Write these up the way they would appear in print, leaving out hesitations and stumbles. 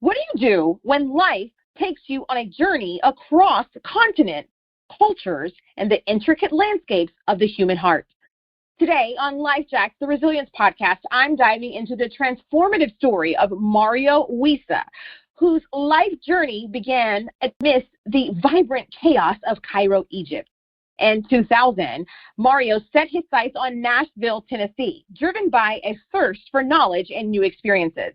What do you do when life takes you on a journey across continents, cultures, and the intricate landscapes of the human heart? Today on Life Jacks, the Resilience Podcast, I'm diving into the transformative story of Mario Wissa, whose life journey began amidst the vibrant chaos of Cairo, Egypt. In 2000, Mario set his sights on Nashville, Tennessee, driven by a thirst for knowledge and new experiences.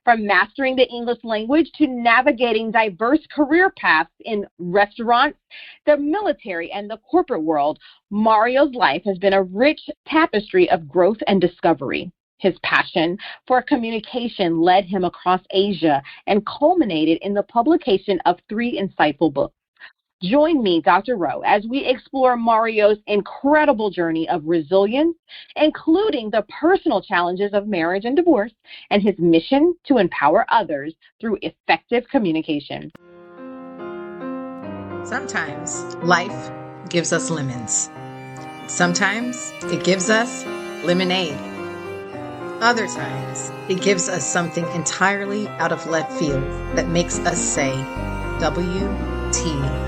From mastering the English language to navigating diverse career paths in restaurants, the military, and the corporate world, Mario's life has been a rich tapestry of growth and discovery. His passion for communication led him across Asia and culminated in the publication of 3 insightful books. Join me, Dr. Rowe, as we explore Mario's incredible journey of resilience, including the personal challenges of marriage and divorce, and his mission to empower others through effective communication. Sometimes life gives us lemons. Sometimes it gives us lemonade. Other times it gives us something entirely out of left field that makes us say, WTF.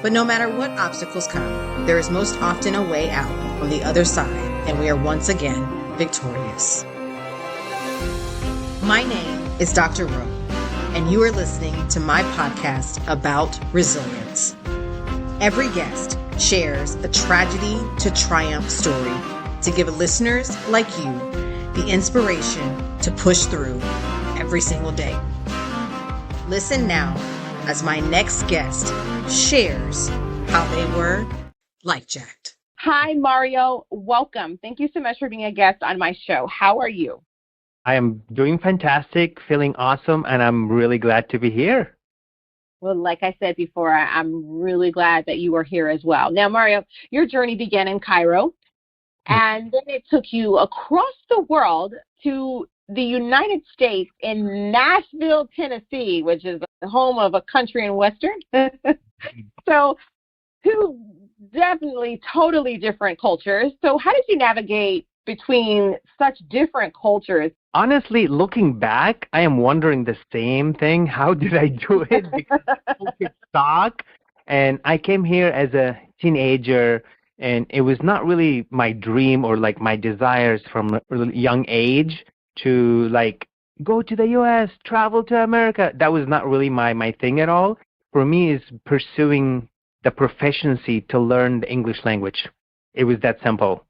But no matter what obstacles come, there is most often a way out on the other side, and we are once again victorious. My name is Dr. Rowe, and you are listening to my podcast about resilience. Every guest shares a tragedy to triumph story to give listeners like you the inspiration to push through every single day. Listen now as my next guest shares how they were life-jacked. Hi, Mario. Welcome. Thank you so much for being a guest on my show. How are you? I am doing fantastic, feeling awesome, and I'm really glad to be here. Well, like I said before, I'm really glad that you are here as well. Now, Mario, your journey began in Cairo, and then it took you across the world to the United States in Nashville, Tennessee, which is the home of a country and western. So 2 definitely totally different cultures. So how did you navigate between such different cultures? Honestly, looking back, I am wondering the same thing. How did I do it? Because it sucked. And I came here as a teenager, and it was not really my dream or like my desires from a really young age to like go to the U.S., travel to America. That was not really my thing at all. For me, is pursuing the proficiency to learn the English language. It was that simple.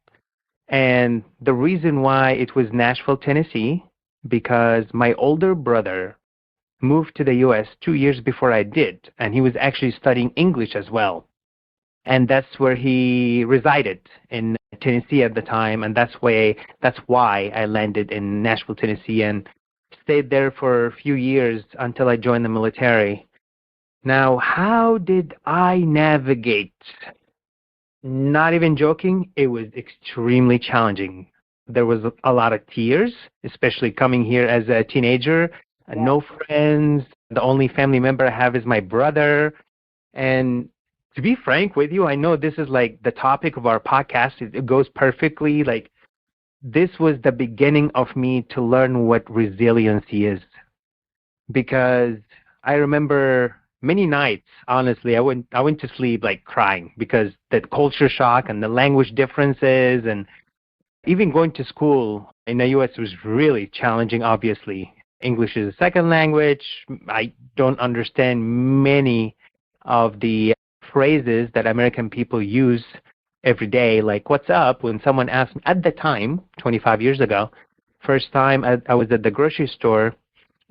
And the reason why it was Nashville, Tennessee, because my older brother moved to the U.S. 2 years before I did, and he was actually studying English as well. And that's where he resided, in Tennessee at the time, and that's why I landed in Nashville, Tennessee, and stayed there for a few years until I joined the military. Now, how did I navigate? Not even joking, it was extremely challenging. There was a lot of tears, especially coming here as a teenager. Yeah. No friends. The only family member I have is my brother. And to be frank with you, I know this is like the topic of our podcast. It goes perfectly. Like, this was the beginning of me to learn what resiliency is. Because I remember many nights, honestly, I went to sleep like crying because the culture shock and the language differences, and even going to school in the U.S. was really challenging, obviously. English is a second language. I don't understand many of the phrases that American people use every day, like what's up, when someone asked me at the time, 25 years ago, first time I was at the grocery store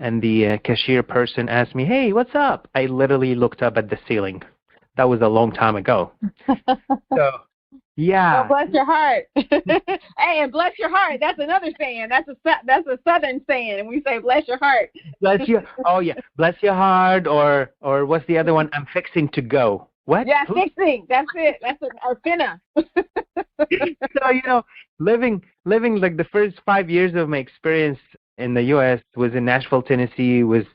and the cashier person asked me, hey, what's up? I literally looked up at the ceiling. That was a long time ago. So, yeah. Well, bless your heart. Hey, and bless your heart. That's another saying. That's a Southern saying, and we say bless your heart. Bless your, oh yeah, bless your heart, or what's the other one? I'm fixing to go. What? Yeah, fixing. That's it. That's or finna. So, living like the first 5 years of my experience in the U.S. was in Nashville, Tennessee, was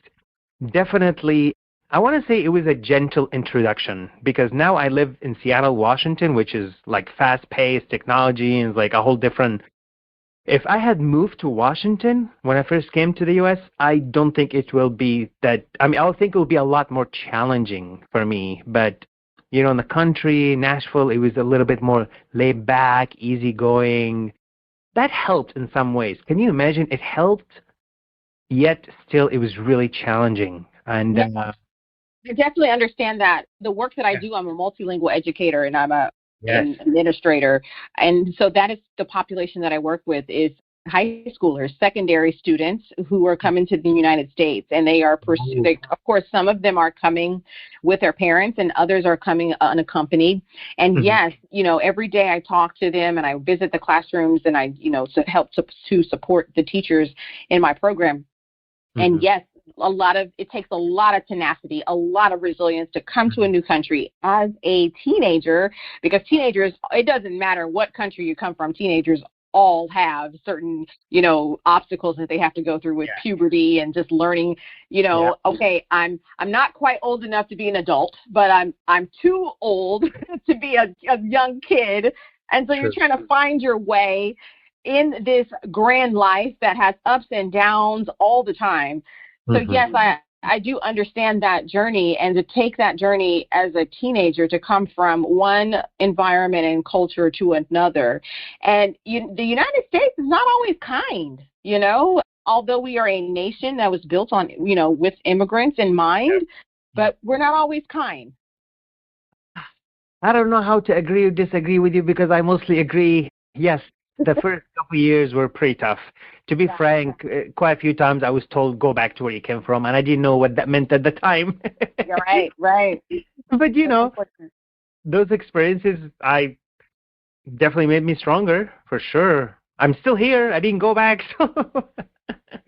definitely, I want to say it was a gentle introduction, because now I live in Seattle, Washington, which is like fast-paced technology and like a whole different If I had moved to Washington when I first came to the US, I don't think it will be that. I mean, I think it will be a lot more challenging for me. But, in the country, Nashville, it was a little bit more laid back, easygoing. That helped in some ways. Can you imagine? It helped, yet still it was really challenging. And I definitely understand that. The work that I do, I'm a multilingual educator and I'm an administrator. And so that is the population that I work with is high schoolers, secondary students who are coming to the United States, and they are pursuing. Of course, some of them are coming with their parents, and others are coming unaccompanied. And yes, every day I talk to them, and I visit the classrooms, and I, help to support the teachers in my program. And yes, it takes a lot of tenacity, a lot of resilience to come to a new country as a teenager, because teenagers, it doesn't matter what country you come from, teenagers all have certain, obstacles that they have to go through with puberty and just learning, okay, I'm not quite old enough to be an adult, but I'm too old to be a young kid. And so you're trying to find your way in this grand life that has ups and downs all the time. So yes, I do understand that journey, and to take that journey as a teenager to come from one environment and culture to another. And the United States is not always kind, although we are a nation that was built on, with immigrants in mind, but we're not always kind. I don't know how to agree or disagree with you, because I mostly agree. Yes, the first couple of years were pretty tough. To be frank, quite a few times I was told, go back to where you came from, and I didn't know what that meant at the time. You're right. But, those experiences, I definitely made me stronger, for sure. I'm still here. I didn't go back. So.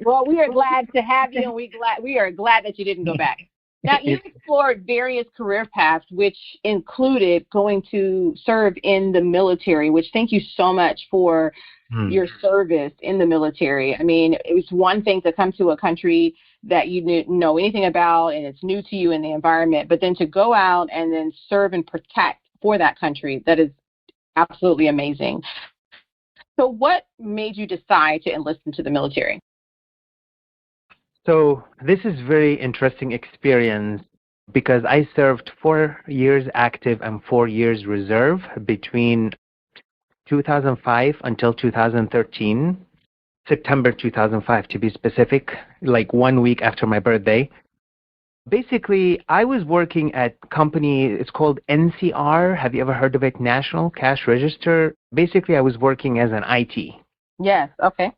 Well, we are glad to have you, and we are glad that you didn't go back. Now, you explored various career paths, which included going to serve in the military, which thank you so much for your service in the military. I mean, it was one thing to come to a country that you didn't know anything about and it's new to you in the environment, but then to go out and then serve and protect for that country, that is absolutely amazing. So what made you decide to enlist into the military? So this is very interesting experience, because I served 4 years active and 4 years reserve between 2005 until 2013, September 2005 to be specific, like 1 week after my birthday. Basically, I was working at company, it's called NCR. Have you ever heard of it? National Cash Register. Basically, I was working as an IT. Yes, okay.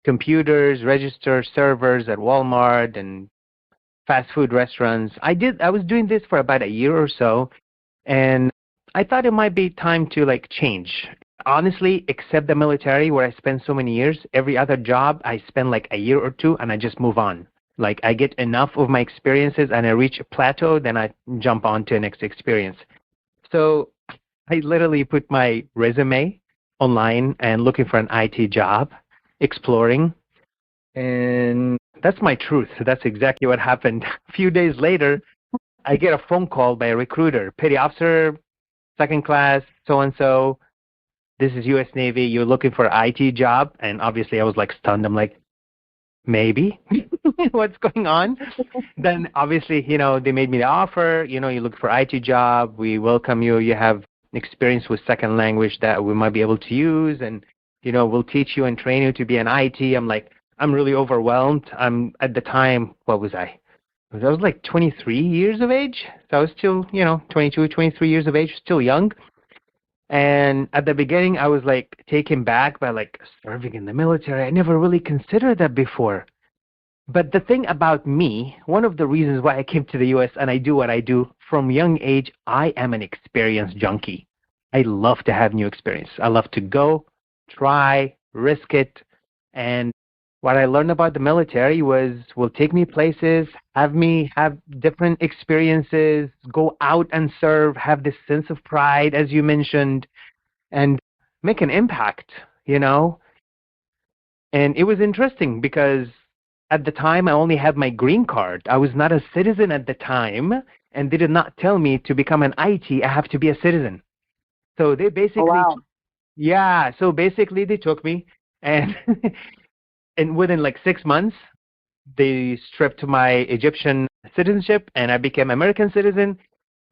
Computers, register, servers at Walmart and fast food restaurants. I was doing this for about a year or so, and I thought it might be time to change. Honestly, except the military where I spent so many years, every other job I spend like a year or two and I just move on. Like I get enough of my experiences and I reach a plateau, then I jump on to the next experience. So I literally put my resume online and looking for an IT job, exploring. And that's my truth. That's exactly what happened. A few days later, I get a phone call by a recruiter, petty officer, second class, so-and-so. This is U.S. Navy. You're looking for an IT job. And obviously I was like stunned. I'm like, maybe? What's going on? Then obviously, they made me the offer. You look for IT job. We welcome you. You have experience with second language that we might be able to use. And, we'll teach you and train you to be an IT. I'm like, I'm really overwhelmed. I'm at the time, what was I? I was like 23 years of age. So I was still, 22, 23 years of age, still young. And at the beginning, I was like taken back by serving in the military. I never really considered that before. But the thing about me, one of the reasons why I came to the U.S. and I do what I do from young age, I am an experience junkie. I love to have new experience. I love to go, try, risk it. And what I learned about the military will take me places, have me have different experiences, go out and serve, have this sense of pride, as you mentioned, and make an impact, And it was interesting because at the time I only had my green card. I was not a citizen at the time, and they did not tell me to become an IT, I have to be a citizen. So they basically, oh, wow. Yeah, so basically they took me. And and within like 6 months, they stripped my Egyptian citizenship, and I became American citizen.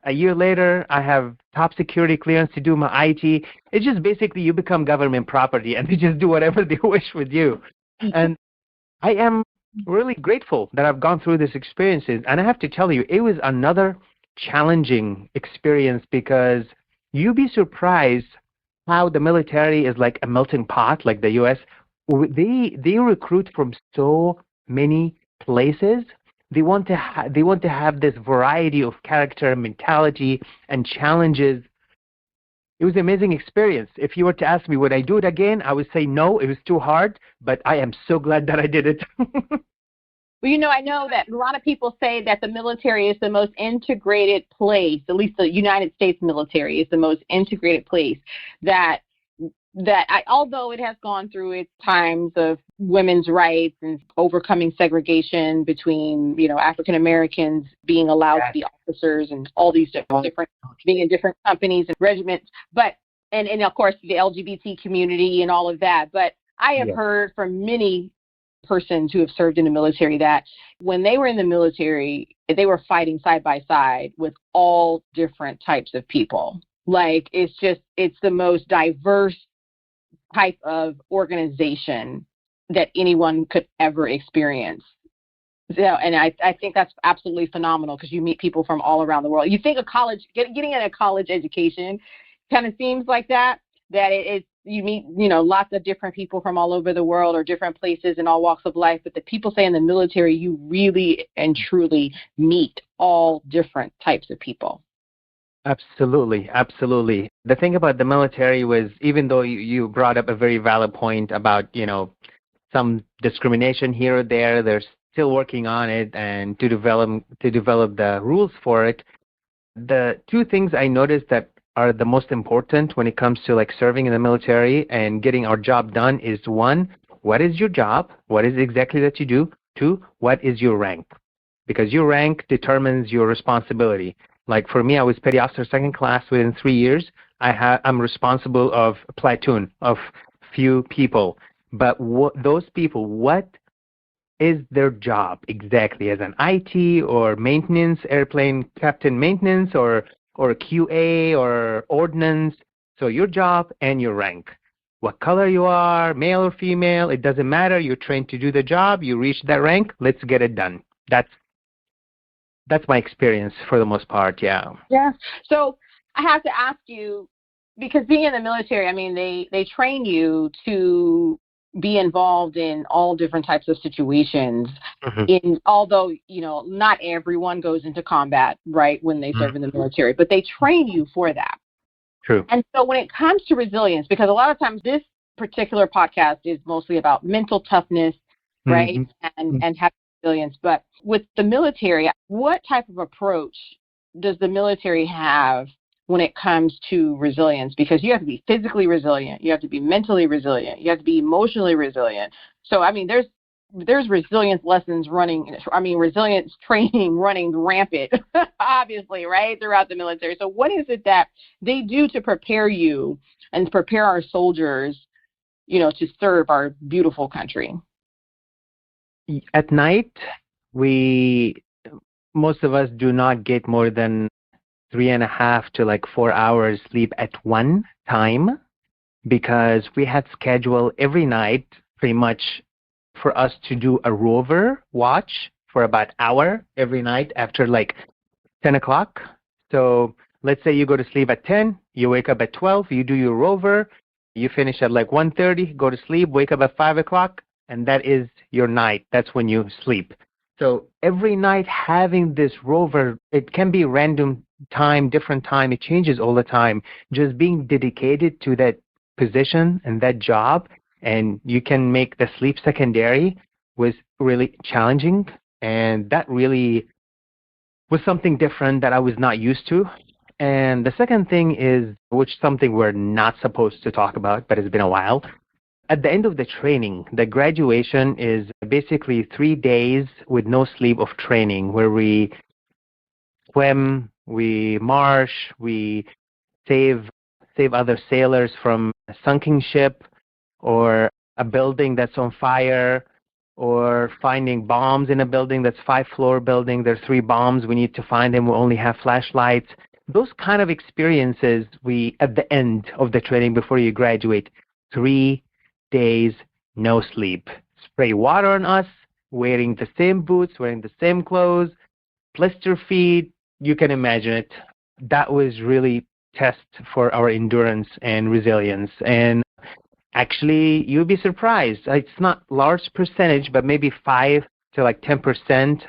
A year later, I have top security clearance to do my IT. It's just basically you become government property, and they just do whatever they wish with you. And I am really grateful that I've gone through these experiences. And I have to tell you, it was another challenging experience because you'd be surprised how the military is like a melting pot, like the U.S. They recruit from so many places. They want to have this variety of character, mentality, and challenges. It was an amazing experience. If you were to ask me, would I do it again? I would say no, it was too hard, but I am so glad that I did it. Well, I know that a lot of people say that the military is the most integrated place, at least the United States military is the most integrated place that although it has gone through its times of women's rights and overcoming segregation between, African Americans being allowed to be officers and all these different, being in different companies and regiments, but, and of course the LGBT community and all of that. But I have heard from many persons who have served in the military that when they were in the military, they were fighting side by side with all different types of people. Like, it's the most diverse type of organization that anyone could ever experience. So, and I think that's absolutely phenomenal because you meet people from all around the world. You think a college, getting in a college education kind of seems like that you meet, lots of different people from all over the world or different places in all walks of life. But the people say in the military, you really and truly meet all different types of people. Absolutely, absolutely. The thing about the military was, even though you brought up a very valid point about, some discrimination here or there, they're still working on it and to develop the rules for it. The two things I noticed that are the most important when it comes to like serving in the military and getting our job done is, one, what is your job? What is exactly that you do? Two, what is your rank? Because your rank determines your responsibility. Like for me, I was petty officer second class within 3 years. I'm responsible of a platoon of few people. But those people, what is their job exactly? As an IT or maintenance, airplane captain maintenance, or QA or ordnance? So your job and your rank. What color you are, male or female, it doesn't matter. You're trained to do the job. You reach that rank. Let's get it done. That's my experience for the most part, yeah. Yeah. So I have to ask you, because being in the military, I mean, they train you to be involved in all different types of situations. Although, not everyone goes into combat, right, when they serve in the military, but they train you for that. True. And so when it comes to resilience, because a lot of times this particular podcast is mostly about mental toughness, right, and having resilience. But with the military, what type of approach does the military have when it comes to resilience? Because you have to be physically resilient, you have to be mentally resilient, you have to be emotionally resilient. So, I mean, there's resilience lessons resilience training running rampant, obviously, right, throughout the military. So what is it that they do to prepare you and prepare our soldiers, to serve our beautiful country? At night, most of us do not get more than 3.5 to 4 hours sleep at one time, because we had scheduled every night pretty much for us to do a rover watch for about an hour every night after 10 o'clock. So let's say you go to sleep at 10, you wake up at 12, you do your rover, you finish at 1:30, go to sleep, wake up at 5 o'clock, and that is your night. That's when you sleep. So every night having this rover, it can be random time, different time. It changes all the time. Just being dedicated to that position and that job, and you can make the sleep secondary, was really challenging. And that really was something different that I was not used to. And the second thing is, which something we're not supposed to talk about, but it's been a while. At the end of the training, the graduation is basically 3 days with no sleep of training, where we swim, we march, we save other sailors from a sunken ship, or a building that's on fire, or finding bombs in a building that's 5-floor building. There's 3 bombs. We need to find them. We only have flashlights. Those kind of experiences we, at the end of the training before you graduate, 3 days, no sleep. Spray water on us, wearing the same boots, wearing the same clothes, blister feet. You can imagine it. That was really test for our endurance and resilience. And actually, you'll be surprised. It's not large percentage, but maybe 5 to like 10%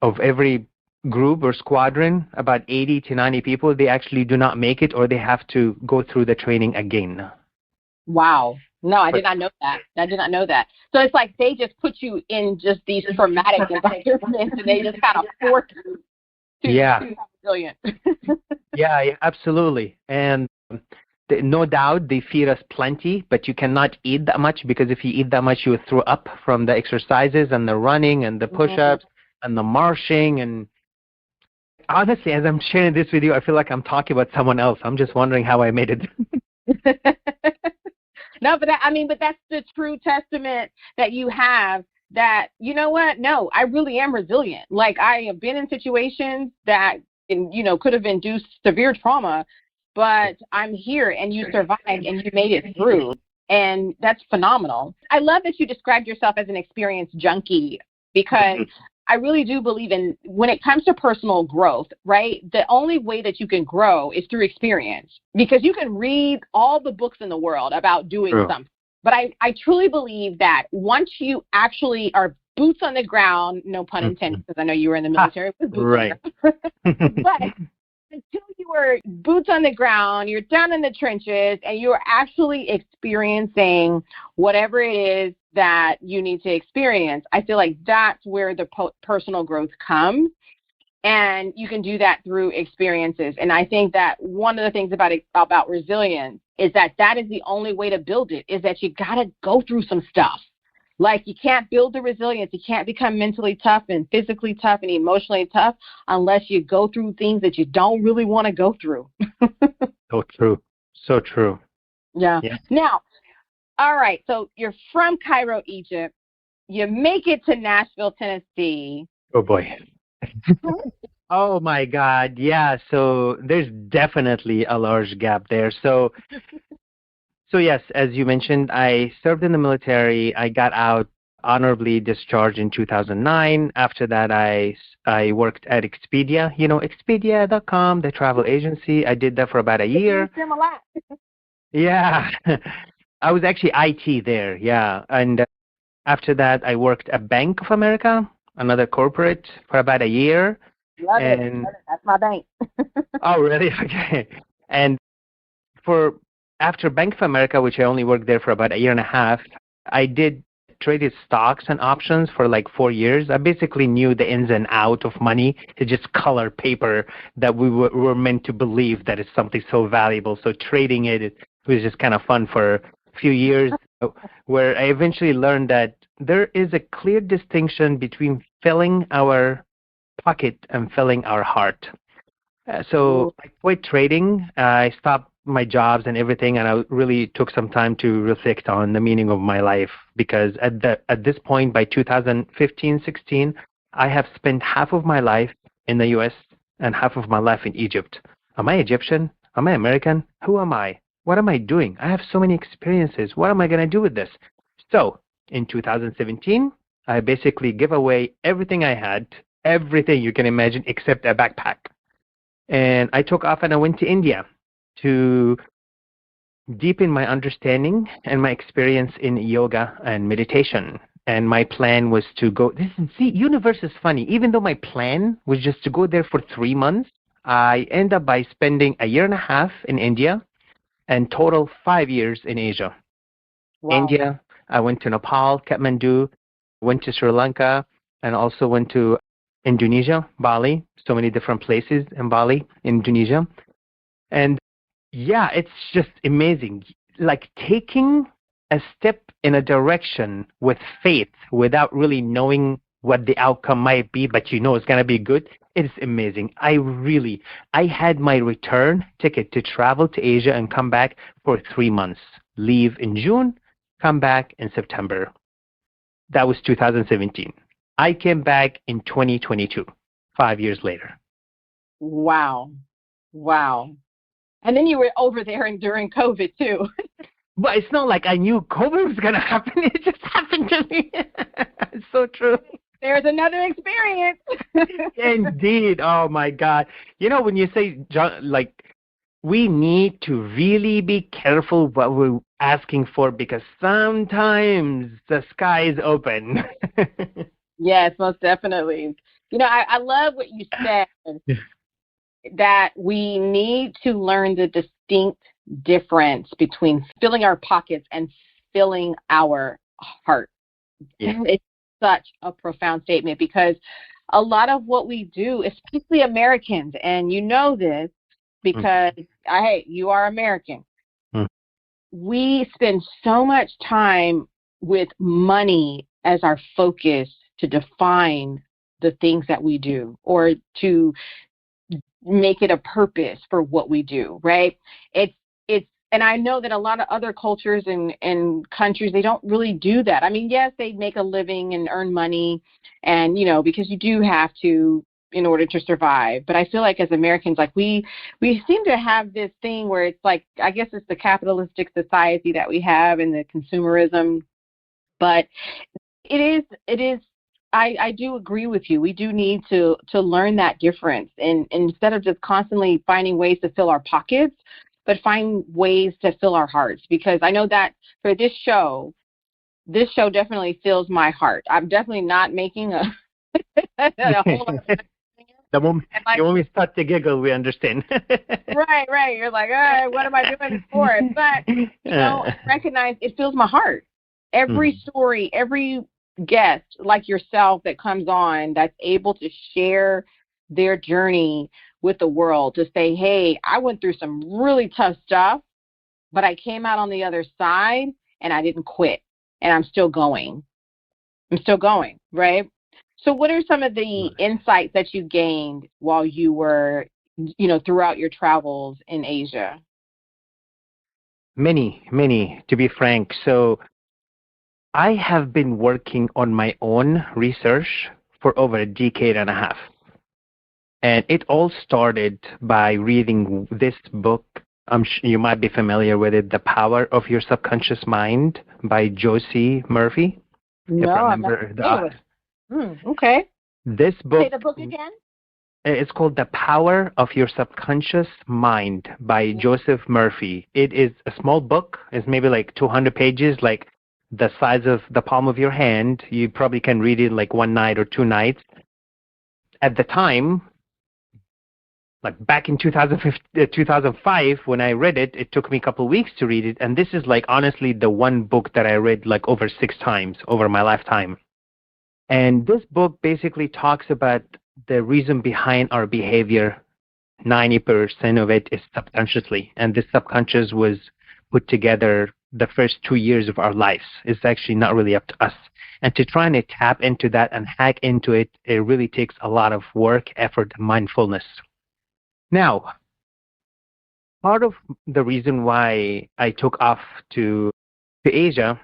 of every group or squadron, about 80 to 90 people, they actually do not make it, or they have to go through the training again. Wow. No, I did not know that. I did not know that. So it's like they just put you in just these traumatic environments, and they just kind of force you to be resilient. Yeah, absolutely. And no doubt they feed us plenty, but you cannot eat that much, because if you eat that much, you will throw up from the exercises and the running and the push-ups and the marching. And honestly, as I'm sharing this with you, I feel like I'm talking about someone else. I'm just wondering how I made it. No, but but that's the true testament that you have, that, you know what? No, I really am resilient. Like, I have been in situations that, could have induced severe trauma, but I'm here, and you survived, and you made it through. And that's phenomenal. I love that you described yourself as an experienced junkie, because I really do believe in, when it comes to personal growth, right, the only way that you can grow is through experience, because you can read all the books in the world about doing something. But I truly believe that once you actually are boots on the ground, no pun intended, because I know you were in the military. Right. But until you were boots on the ground, you're down in the trenches, and you're actually experiencing whatever it is that you need to experience, I feel like that's where the personal growth comes. And you can do that through experiences. And I think that one of the things about resilience is that is the only way to build it, is that you got to go through some stuff. Like, you can't build the resilience. You can't become mentally tough and physically tough and emotionally tough unless you go through things that you don't really want to go through. So true. So true. Yeah. Now, all right. So you're from Cairo, Egypt. You make it to Nashville, Tennessee. Oh, boy. Oh, my God. Yeah. So there's definitely a large gap there. So yes, as you mentioned, I served in the military. I got out, honorably discharged in 2009. After that, I worked at Expedia, Expedia.com, the travel agency. I did that for about a year. Yeah. I was actually IT there, yeah. And after that, I worked at Bank of America, another corporate, for about a year. Love it. That's my bank. Oh, really? Okay. And after Bank of America, which I only worked there for about a year and a half, I traded stocks and options for like 4 years. I basically knew the ins and out of money. It's just color paper that we were meant to believe that it's something so valuable. So trading it was just kind of fun for a few years, where I eventually learned that there is a clear distinction between filling our pocket and filling our heart. So I quit trading. I stopped my jobs and everything, and I really took some time to reflect on the meaning of my life, because at this point, by 2015-16, I have spent half of my life in the U.S. and half of my life in Egypt. Am I Egyptian? Am I American? Who am I? What am I doing? I have so many experiences. What am I going to do with this? So in 2017, I basically gave away everything I had, everything you can imagine, except a backpack. And I took off and I went to India to deepen my understanding and my experience in yoga and meditation. And my plan was to go, universe is funny. Even though my plan was just to go there for 3 months, I ended up by spending a year and a half in India and total 5 years in Asia. Wow. India, I went to Nepal, Kathmandu, went to Sri Lanka, and also went to Indonesia, Bali, so many different places in Bali, Indonesia. And yeah, it's just amazing. Like taking a step in a direction with faith without really knowing what the outcome might be, but it's going to be good. It's amazing. I had my return ticket to travel to Asia and come back for 3 months. Leave in June, come back in September. That was 2017. I came back in 2022, 5 years later. Wow. Wow. And then you were over there and during COVID too. But it's not like I knew COVID was going to happen. It just happened to me. It's so true. There's another experience. Indeed. Oh, my God. You know, when you say, like, we need to really be careful what we're asking for because sometimes the sky is open. Yes, most definitely. You know, I love what you said, that we need to learn the distinct difference between filling our pockets and filling our heart. Yeah. It's such a profound statement because a lot of what we do, especially Americans, and you know this because, hey, you are American. We spend so much time with money as our focus to define the things that we do or to make it a purpose for what we do, right? And I know that a lot of other cultures and countries, they don't really do that. I mean, yes, they make a living and earn money and, you know, because you do have to in order to survive. But I feel like as Americans, like we seem to have this thing where it's like, I guess it's the capitalistic society that we have and the consumerism, but it is, I do agree with you. We do need to learn that difference and instead of just constantly finding ways to fill our pockets, but find ways to fill our hearts, because I know that for this show definitely fills my heart. I'm definitely not making a whole lot of the moment we start to giggle, we understand. Right. You're like, all right, what am I doing this for? But, you know, recognize it fills my heart. Every story, every guest like yourself that comes on that's able to share their journey with the world, to say, hey, I went through some really tough stuff, but I came out on the other side and I didn't quit and I'm still going, right? So what are some of the insights that you gained while you were, you know, throughout your travels in Asia? Many, to be frank. So I have been working on my own research for over a decade and a half. And it all started by reading this book. You might be familiar with it, The Power of Your Subconscious Mind by Josie Murphy. No, I'm not familiar with. Okay. This book. Say the book again. It's called The Power of Your Subconscious Mind by Joseph Murphy. It is a small book. It's maybe like 200 pages, like the size of the palm of your hand. You probably can read it like one night or 2 nights. At the time, like back in 2005, when I read it, it took me a couple of weeks to read it. And this is like honestly the one book that I read like over 6 times over my lifetime. And this book basically talks about the reason behind our behavior. 90% of it is subconsciously. And this subconscious was put together the first 2 years of our lives. It's actually not really up to us. And to try and tap into that and hack into it, it really takes a lot of work, effort, and mindfulness. Now, part of the reason why I took off to Asia,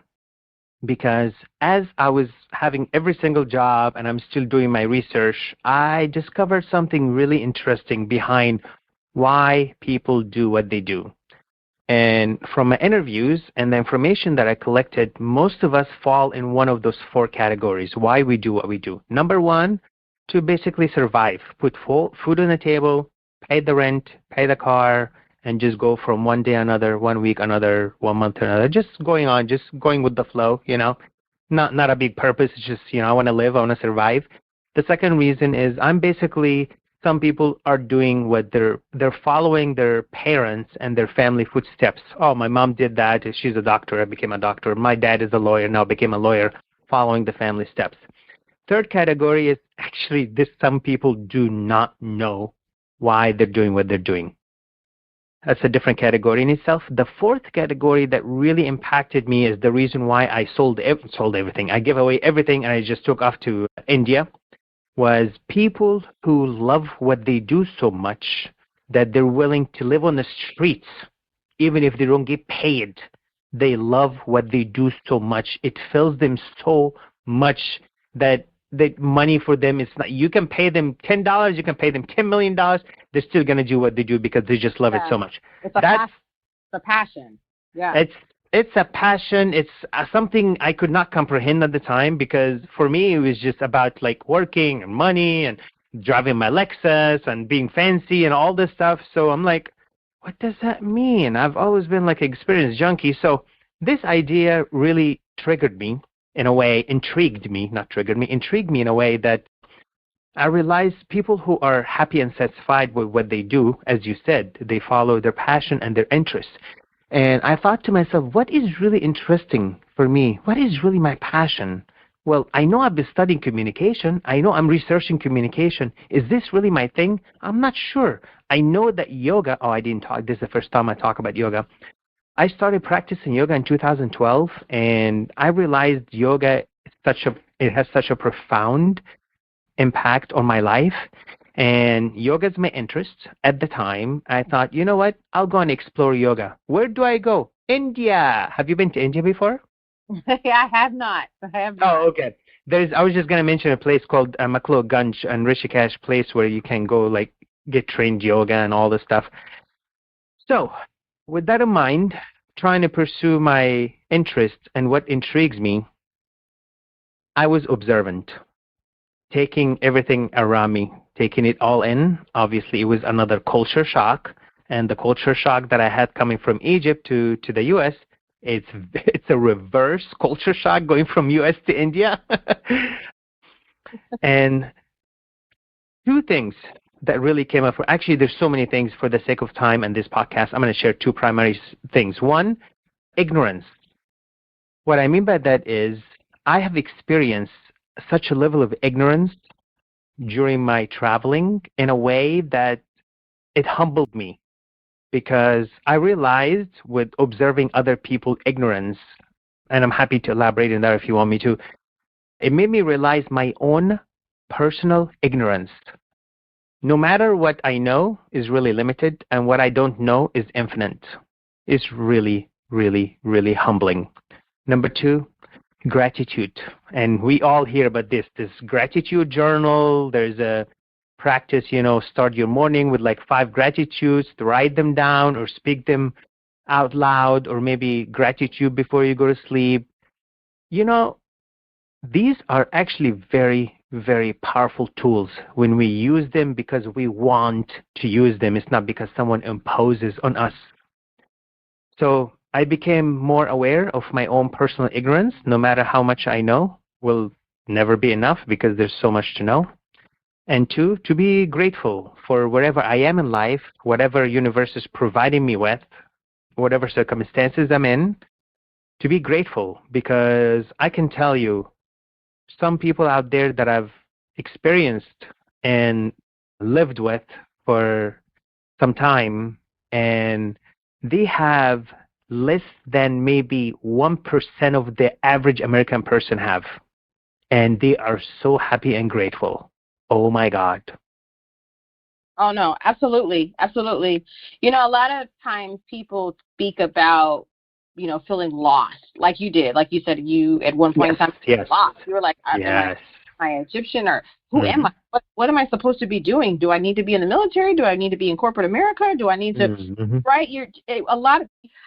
because as I was having every single job and I'm still doing my research, I discovered something really interesting behind why people do what they do. And from my interviews and the information that I collected, most of us fall in one of those 4 categories, why we do what we do. Number 1, to basically survive, put food on the table, pay the rent, pay the car, and just go from one day another, 1 week another, 1 month another, just going with the flow, you know, not a big purpose. It's just, you know, I want to live, I want to survive. The second reason is some people are doing what they're following their parents and their family footsteps. Oh, my mom did that. She's a doctor. I became a doctor. My dad is a lawyer. Now became a lawyer, following the family steps. Third category is actually this. Some people do not know why they're doing what they're doing. That's a different category in itself. The fourth category that really impacted me is the reason why I sold everything. I gave away everything and I just took off to India, was people who love what they do so much that they're willing to live on the streets even if they don't get paid they love what they do so much. It fills them so much that money for them is not. You can pay them $10, you can pay them $10 million. They're still gonna do what they do because they just love it so much. It's a passion. Yeah. It's a passion. It's something I could not comprehend at the time, because for me it was just about like working and money and driving my Lexus and being fancy and all this stuff. So I'm like, what does that mean? I've always been like an experienced junkie. So this idea really triggered me in a way, intrigued me in a way that I realized people who are happy and satisfied with what they do, as you said, they follow their passion and their interests. And I thought to myself, what is really interesting for me? What is really my passion? Well, I know I've been studying communication. I know I'm researching communication. Is this really my thing? I'm not sure. I know that yoga, I didn't talk, this is the first time I talk about yoga. I started practicing yoga in 2012, and I realized yoga it has such a profound impact on my life. And yoga is my interest at the time. I thought, you know what? I'll go and explore yoga. Where do I go? India. Have you been to India before? I have not. Oh, okay. I was just going to mention a place called McLeod and Rishikesh, place where you can go like get trained yoga and all this stuff. So with that in mind, trying to pursue my interest and what intrigues me, I was observant, taking everything around me, taking it all in. Obviously, it was another culture shock, and the culture shock that I had coming from Egypt to the U.S., it's a reverse culture shock going from U.S. to India. And two things that really came up. Actually, there's so many things. For the sake of time and this podcast, I'm going to share two primary things. One, ignorance. What I mean by that is I have experienced such a level of ignorance during my traveling in a way that it humbled me, because I realized with observing other people's ignorance, and I'm happy to elaborate on that if you want me to, it made me realize my own personal ignorance. No matter what I know is really limited, and what I don't know is infinite. It's really, really, really humbling. Number two, gratitude. And we all hear about this gratitude journal. There's a practice, start your morning with like 5 gratitudes, to write them down or speak them out loud, or maybe gratitude before you go to sleep. These are actually very, very powerful tools when we use them because we want to use them. It's not because someone imposes on us. So I became more aware of my own personal ignorance. No matter how much I know will never be enough, because there's so much to know. And two, to be grateful for wherever I am in life, whatever universe is providing me with, whatever circumstances I'm in, to be grateful, because I can tell you some people out there that I've experienced and lived with for some time, and they have less than maybe 1% of the average American person have. And they are so happy and grateful. Oh my God. Oh no, absolutely. Absolutely. A lot of times people speak about, feeling lost, like you did. Like you said, you at one point in time lost. You were like, am I Egyptian, or who am I? What am I supposed to be doing? Do I need to be in the military? Do I need to be in corporate America? Do I need to, right?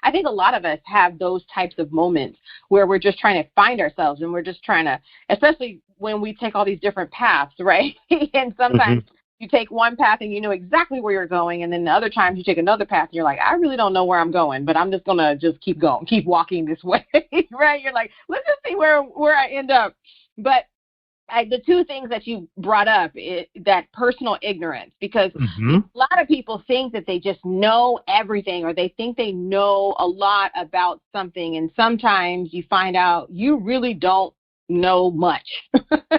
I think a lot of us have those types of moments where we're just trying to find ourselves, and we're just trying to, especially when we take all these different paths, right? And sometimes you take one path and you know exactly where you're going, and then the other times you take another path and you're like, I really don't know where I'm going, but I'm just going to just keep going, keep walking this way, right? You're like, let's just see where I end up. But the two things that you brought up, that personal ignorance, because a lot of people think that they just know everything, or they think they know a lot about something, and sometimes you find out you really don't know much.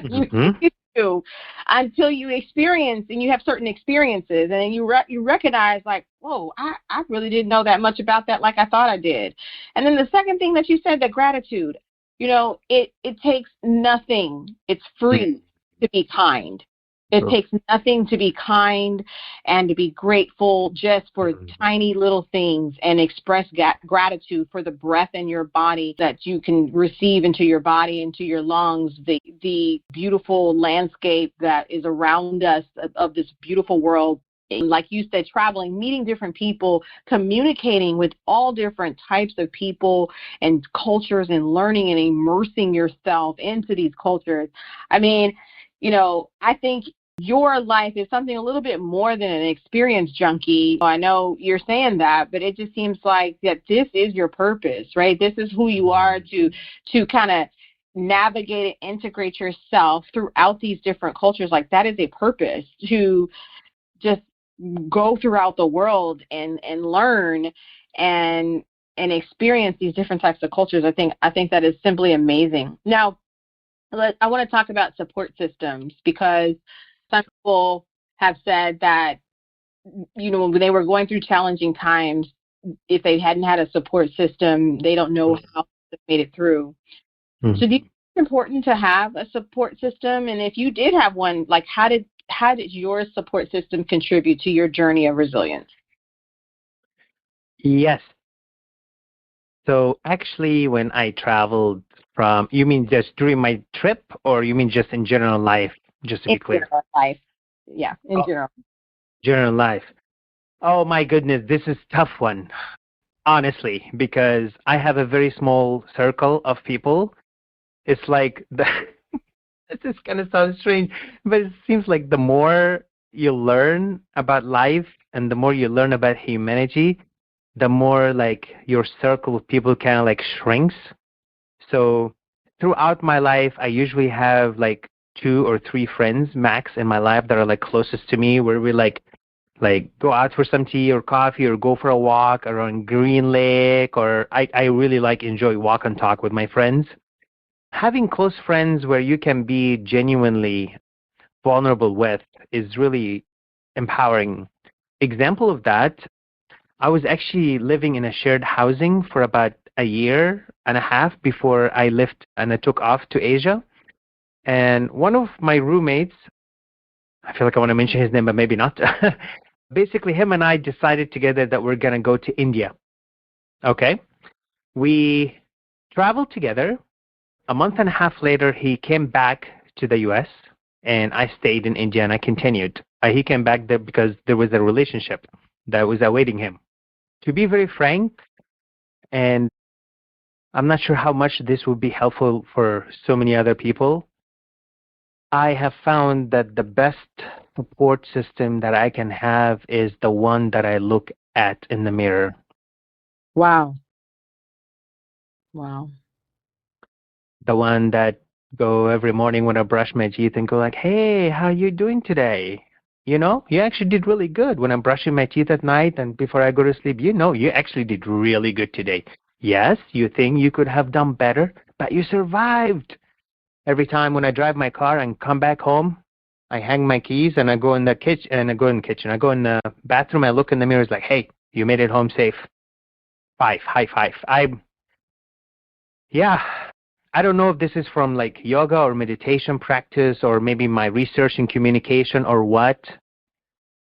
You do, until you experience, and you have certain experiences, and then you recognize, like, whoa, I really didn't know that much about that like I thought I did. And then the second thing that you said, the gratitude. It takes nothing. It's free to be kind. It True. takes nothing to be kind and to be grateful just for tiny little things and express gratitude for the breath in your body that you can receive into your body, into your lungs, the beautiful landscape that is around us of this beautiful world. And like you said, traveling, meeting different people, communicating with all different types of people and cultures and learning and immersing yourself into these cultures. I mean, I think your life is something a little bit more than an experience junkie. I know you're saying that, but it just seems like that this is your purpose, right? This is who you are to kind of navigate and integrate yourself throughout these different cultures. Like that is a purpose to just go throughout the world and learn and experience these different types of cultures. I think that is simply amazing. Now, I want to talk about support systems because some people have said that, when they were going through challenging times, if they hadn't had a support system, they don't know how they made it through. So do you think it's important to have a support system? And if you did have one, like how did your support system contribute to your journey of resilience? Yes. So actually, when I traveled you mean just during my trip, or you mean just in general life, just to be clear? General life. Yeah, in general. General life. Oh my goodness, this is a tough one, honestly, because I have a very small circle of people. It's like this is kind of sounds strange, but it seems like the more you learn about life and the more you learn about humanity, the more like your circle of people kind of like shrinks. So throughout my life, I usually have like 2 or 3 friends max in my life that are like closest to me, where we like go out for some tea or coffee or go for a walk around Green Lake, or I really like enjoy walk and talk with my friends. Having close friends where you can be genuinely vulnerable with is really empowering. Example of that, I was actually living in a shared housing for about a year and a half before I left and I took off to Asia. And one of my roommates, I feel like I want to mention his name, but maybe not. Basically, him and I decided together that we're going to go to India. Okay. We traveled together. A month and a half later, he came back to the US and I stayed in India and I continued. He came back there because there was a relationship that was awaiting him. To be very frank, and I'm not sure how much this would be helpful for so many other people, I have found that the best support system that I can have is the one that I look at in the mirror. Wow. Wow. The one that go every morning when I brush my teeth and go like, hey, how you doing today? You actually did really good. When I'm brushing my teeth at night and before I go to sleep, you actually did really good today. Yes, you think you could have done better, but you survived. Every time when I drive my car and come back home, I hang my keys and I go in the kitchen and I go in the bathroom. I look in the mirror. It's like, hey, you made it home safe. High five. Yeah, I don't know if this is from like yoga or meditation practice or maybe my research in communication or what.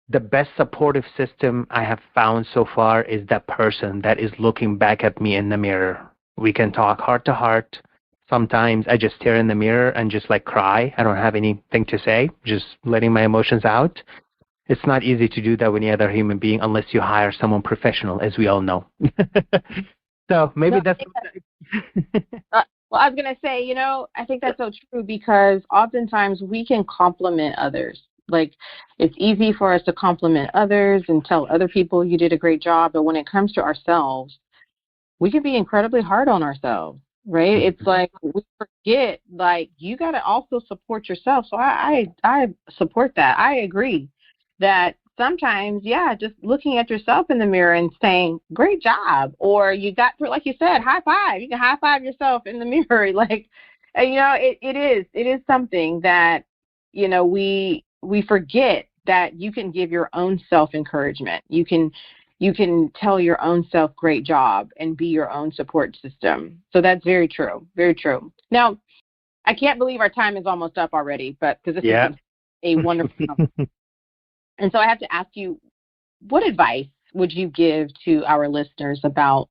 The best supportive system I have found so far is that person that is looking back at me in the mirror. We can talk heart to heart. Sometimes I just stare in the mirror and just like cry. I don't have anything to say, just letting my emotions out. It's not easy to do that with any other human being unless you hire someone professional, as we all know. So maybe that's... Well, I was going to say, I think that's so true because oftentimes we can compliment others. Like, it's easy for us to compliment others and tell other people you did a great job. But when it comes to ourselves, we can be incredibly hard on ourselves, right? It's like we forget, like, you got to also support yourself. So I support that. I agree that sometimes, just looking at yourself in the mirror and saying, great job, or you got, like you said, high five. You can high five yourself in the mirror. Like, it is something that, we forget that you can give your own self encouragement. You can tell your own self, great job, and be your own support system. So that's very true. Very true. Now, I can't believe our time is almost up already, but because this is a wonderful company. And so I have to ask you, what advice would you give to our listeners about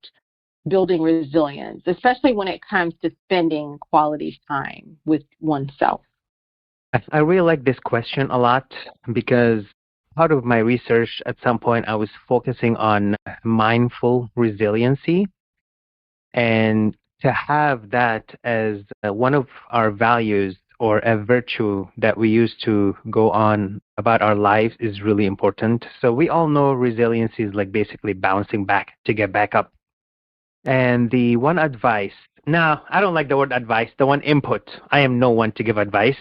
building resilience, especially when it comes to spending quality time with oneself? I really like this question a lot because part of my research at some point I was focusing on mindful resiliency, and to have that as one of our values or a virtue that we use to go on about our lives is really important. So we all know resiliency is like basically bouncing back to get back up. And the one advice, now I don't like the word advice, the one input, I am no one to give advice.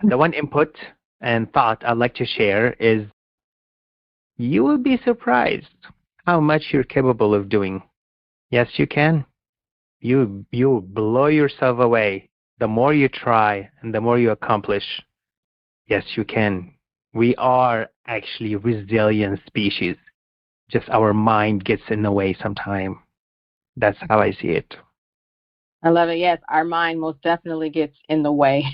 The one input and thought I'd like to share is you will be surprised how much you're capable of doing. Yes, you can. You blow yourself away. The more you try and the more you accomplish, yes, you can. We are actually resilient species. Just our mind gets in the way sometime. That's how I see it. I love it. Yes, our mind most definitely gets in the way.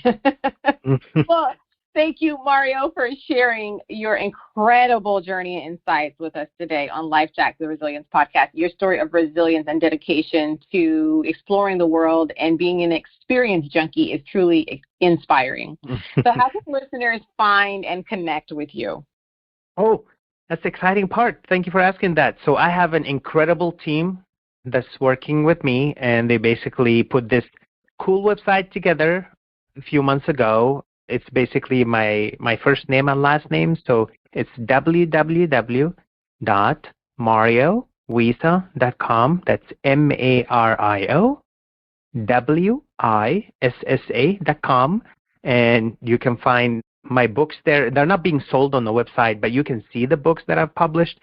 Well, thank you, Mario, for sharing your incredible journey and insights with us today on LifeJack, the Resilience Podcast. Your story of resilience and dedication to exploring the world and being an experience junkie is truly inspiring. So how can listeners find and connect with you? Oh, that's the exciting part. Thank you for asking that. So I have an incredible team that's working with me, and they basically put this cool website together a few months ago. It's basically my first name and last name. So it's www.mariowissa.com. That's MARIOWISSA.com. And you can find my books there. They're not being sold on the website, but you can see the books that I've published.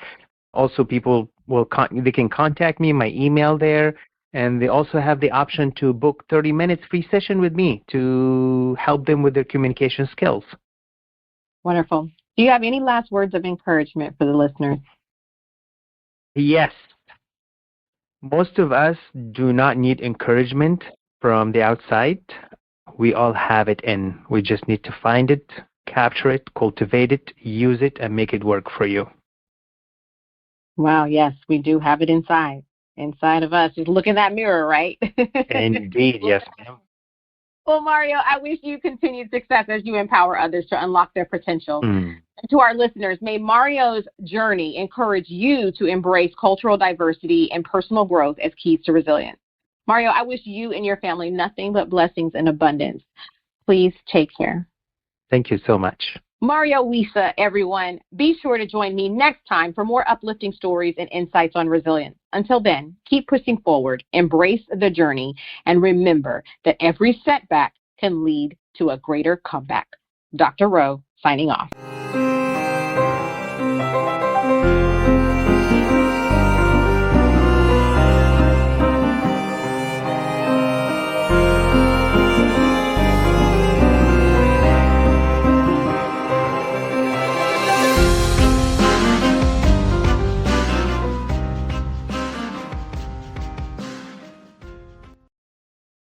Also, people they can contact me, my email there, and they also have the option to book 30 minutes free session with me to help them with their communication skills. Wonderful. Do you have any last words of encouragement for the listeners? Yes. Most of us do not need encouragement from the outside. We all have it in. We just need to find it, capture it, cultivate it, use it, and make it work for you. Wow, yes, we do have it inside of us. Just look in that mirror, right? Indeed, yes, ma'am. Well, Mario, I wish you continued success as you empower others to unlock their potential. And to our listeners, may Mario's journey encourage you to embrace cultural diversity and personal growth as keys to resilience. Mario, I wish you and your family nothing but blessings and abundance. Please take care. Thank you so much. Mario Wissa, everyone. Be sure to join me next time for more uplifting stories and insights on resilience. Until then, keep pushing forward, embrace the journey, and remember that every setback can lead to a greater comeback. Dr. Rowe, signing off.